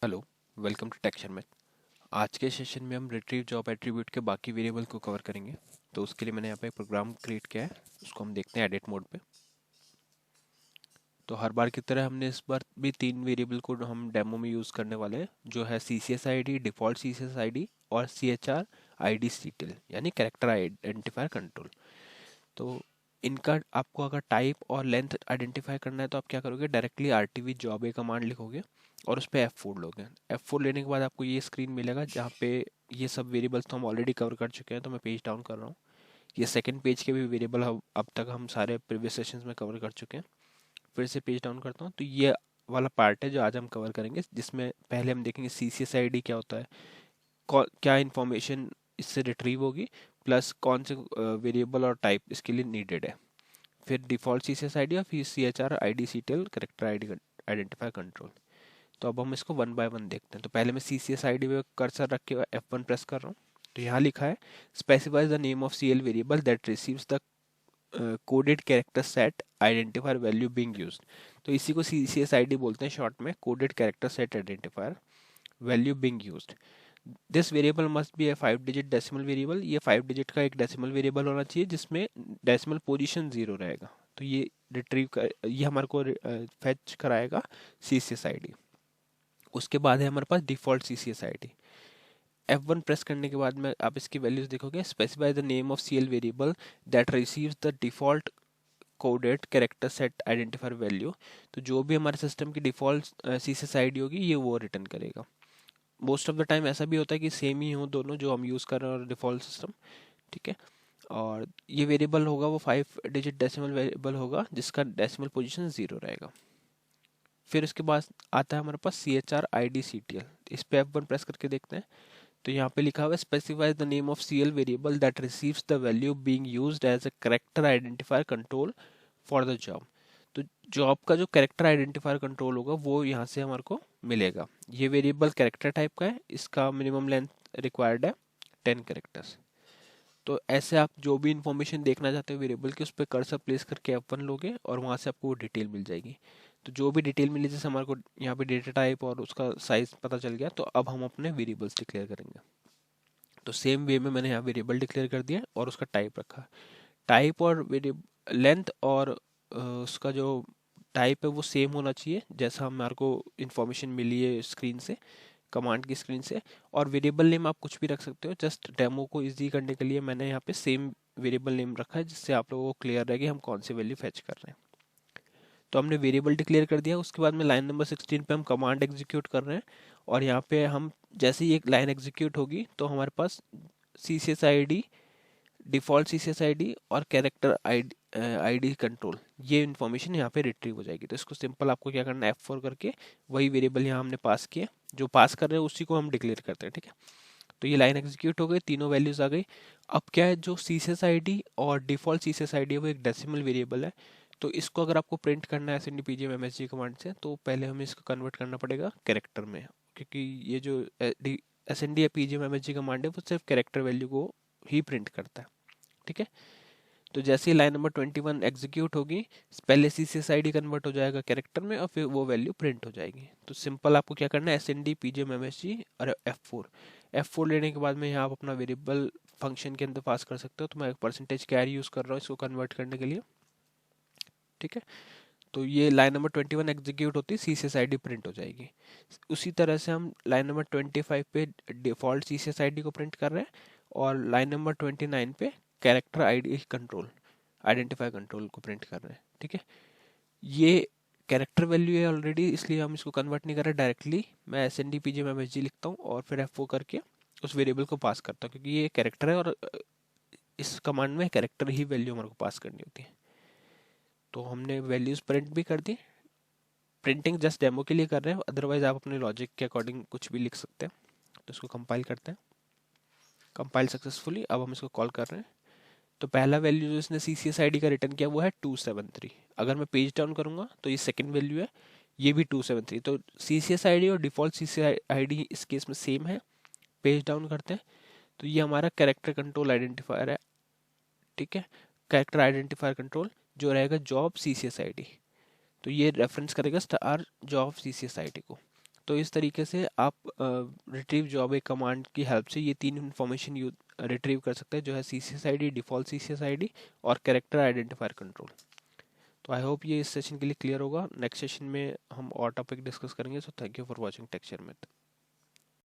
Hello, welcome to texture math. आज के session में हम रिट्रीव जॉब एट्रीब्यूट के बाकी वेरिएबल को कवर करेंगे। तो उसके लिए मैंने यहाँ पे एक प्रोग्राम क्रिएट किया है, उसको हम देखते हैं एडिट मोड पे। तो हर बार की तरह हमने इस बार भी तीन वेरिएबल को हम डेमो में यूज़ करने वाले हैं, जो है C C S I D, default C C S I D और C H R I D C T L यानी कैरेक्टर आइडेंटिफायर कंट्रोल। तो इनका आपको अगर टाइप और लेंथ आइडेंटिफाई करना है तो आप क्या करोगे, directly R T V job A command लिखोगे और उस पर F4 लोगे। F4 लेने के बाद आपको ये स्क्रीन मिलेगा जहाँ पे ये सब वेरिएबल्स तो हम ऑलरेडी कवर कर चुके हैं, तो मैं पेज डाउन कर रहा हूँ। ये सेकंड पेज के भी वेरिएबल अब तक हम सारे प्रीवियस सेशंस में कवर कर चुके हैं। फिर से पेज डाउन करता हूँ तो ये वाला पार्ट है जो आज हम कवर करेंगे, जिसमें पहले हम देखेंगे सी सी एस आई डी क्या होता है, क्या इन्फॉर्मेशन इससे रिट्रीव होगी, प्लस कौन से वेरिएबल और टाइप इसके लिए नीडेड है। फिर default C C S I D और फिर C H R I D C T L character identify control. तो अब हम इसको वन बाय वन देखते हैं। तो पहले मैं सी सी एस आई डी पे कर्सर रख के F1 प्रेस कर रहा हूँ। तो यहाँ लिखा है specifies the name of C L variable that receives the coded character set identifier value being used. तो इसी को सी सी एस आई डी बोलते हैं शॉर्ट में, coded character set identifier value being used. This variable must be A 5 digit decimal variable. ये 5 digit का एक decimal variable होना चाहिए जिसमें डेसिमल पोजीशन 0 रहेगा। तो ये रिट्रीव कर, ये हमारे को फेच कराएगा सी सी एस आई डी। उसके बाद है हमारे पास default C C S I D. F1 press करने के बाद में आप इसकी वैल्यूज देखोगे, specify the name of C L variable that receives the default coded character set identifier value. तो जो भी हमारे सिस्टम की default C C S I D होगी ये वो रिटर्न करेगा। मोस्ट ऑफ द टाइम ऐसा भी होता है कि सेम ही हो दोनों जो हम यूज़ कर रहे हैं और डिफॉल्ट सिस्टम। ठीक है। और ये वेरिएबल होगा वो 5 डिजिट डेसिमल वेरिएबल होगा जिसका डेसिमल पोजीशन 0 रहेगा। फिर उसके बाद आता है हमारे पास C H R I D C T L. इस पे F1 प्रेस करके देखते हैं। तो यहाँ पे लिखा हुआ है specify the name of C L variable that receives the value being used as a character identifier control for the job. तो जॉब का जो कैरेक्टर आइडेंटिफायर कंट्रोल होगा वो यहाँ से हमारे को मिलेगा। ये वेरिएबल कैरेक्टर टाइप का है, इसका मिनिमम लेंथ रिक्वायर्ड है 10 कैरेक्टर्स। तो ऐसे आप जो भी इंफॉर्मेशन देखना चाहते हो वेरिएबल की, उस पर कर्सर प्लेस करके F1 लोगे और वहाँ से आपको वो डिटेल मिल जाएगी। तो जो भी डिटेल मिली, जैसे हमारे को यहाँ पे डेटा टाइप और उसका साइज पता चल गया, तो अब हम अपने वेरिएबल्स डिक्लेयर करेंगे। तो सेम वे में मैंने यहाँ वेरिएबल डिक्लेयर कर दिया और उसका टाइप रखा। टाइप और वेरिएबल लेंथ और उसका जो टाइप है वो सेम होना चाहिए जैसा हमारे को इन्फॉर्मेशन मिली है स्क्रीन से, कमांड की स्क्रीन से। और वेरिएबल नेम आप कुछ भी रख सकते हो, जस्ट डेमो को इजी करने के लिए मैंने यहाँ पे सेम वेरिएबल नेम रखा है, जिससे आप लोगों को क्लियर रहे कि हम कौन सी वैल्यू फेच कर रहे हैं। तो हमने वेरिएबल डिक्लेयर कर दिया। उसके बाद में लाइन नंबर 16 पे हम कमांड एग्जीक्यूट कर रहे हैं। और यहाँ पे हम जैसे ही एक लाइन एग्जीक्यूट होगी तो हमारे पास C C S I D, default C C S I D और कैरेक्टर आई डी कंट्रोल, ये इन्फॉर्मेशन यहाँ पे रिट्रीव हो जाएगी। तो इसको सिंपल आपको क्या करना है, F4 करके वही वेरिएबल यहाँ हमने पास किए, जो पास कर रहे हैं उसी को हम डिक्लेयर करते हैं। ठीक है। तो ये लाइन एग्जीक्यूट हो गई, तीनों वैल्यूज आ गई। अब क्या है, जो C C S I D और default C C S I D है वो एक डेसिमल वेरिएबल है। तो इसको अगर आपको प्रिंट करना है S N D P G M S G command से, तो पहले हमें इसको कन्वर्ट करना पड़ेगा कैरेक्टर में, क्योंकि ये जो एस एन डी या P G M M S G command है वो सिर्फ कैरेक्टर वैल्यू को ही प्रिंट करता है। ठीक है। तो जैसे ही लाइन नंबर 21 एग्जीक्यूट होगी, पहले C C S I D convert हो जाएगा कैरेक्टर में और फिर वो वैल्यू प्रिंट हो जाएगी। तो सिंपल आपको क्या करना है, S N D P G M M S G और F4 लेने के बाद में यहाँ आप अपना वेरिएबल फंक्शन के अंदर पास कर सकते हो। तो मैं परसेंटेज कैरी यूज़ कर रहा हूँ इसको कन्वर्ट करने के लिए। ठीक है। तो ये लाइन नंबर 21 एग्जीक्यूट होती है, C C S I D print हो जाएगी। उसी तरह से हम लाइन नंबर 25 पे default C C S I D को प्रिंट कर रहे हैं और लाइन नंबर 29 पे character I D control, identify control को प्रिंट कर रहे हैं। ठीक है। ये कैरेक्टर वैल्यू है ऑलरेडी, इसलिए हम इसको कन्वर्ट नहीं कर रहे डायरेक्टली। मैं S N D P G M M S G लिखता हूँ और फिर F4 करके उस वेरिएबल को पास करता हूँ, क्योंकि ये कैरेक्टर है और इस कमांड में कैरेक्टर ही वैल्यू हमारे को पास करनी होती है। तो हमने वैल्यूज प्रिंट भी कर दी। प्रिंटिंग जस्ट डेमो के लिए कर रहे हैं, अदरवाइज आप अपने लॉजिक के अकॉर्डिंग कुछ भी लिख सकते हैं। तो इसको कंपाइल करते हैं। कंपाइल सक्सेसफुली, अब हम इसको कॉल कर रहे हैं। तो पहला वैल्यू जो इसने सी सी एस आई डी का रिटर्न किया वो है 273। अगर मैं पेज डाउन करूंगा तो ये सेकंड वैल्यू है, ये भी 273। तो C C S I D और default C C I D इस केस में सेम है। पेज डाउन करते हैं तो ये हमारा कैरेक्टर कंट्रोल आइडेंटिफायर है। ठीक है। कैरेक्टर आइडेंटिफायर कंट्रोल जो रहेगा job C C S I D. तो ये रेफरेंस करेगा star job C C S I D को। तो इस तरीके से आप रिट्रीव जॉब ए कमांड की हेल्प से ये तीन इन्फॉर्मेशन रिट्रीव कर सकते हैं, जो है CCSID, डिफ़ॉल्ट CCSID और कैरेक्टर आइडेंटिफायर कंट्रोल। तो आई होप ये इस सेशन के लिए क्लियर होगा। नेक्स्ट सेशन में हम और टॉपिक डिस्कस करेंगे। So thank you for watching texture math.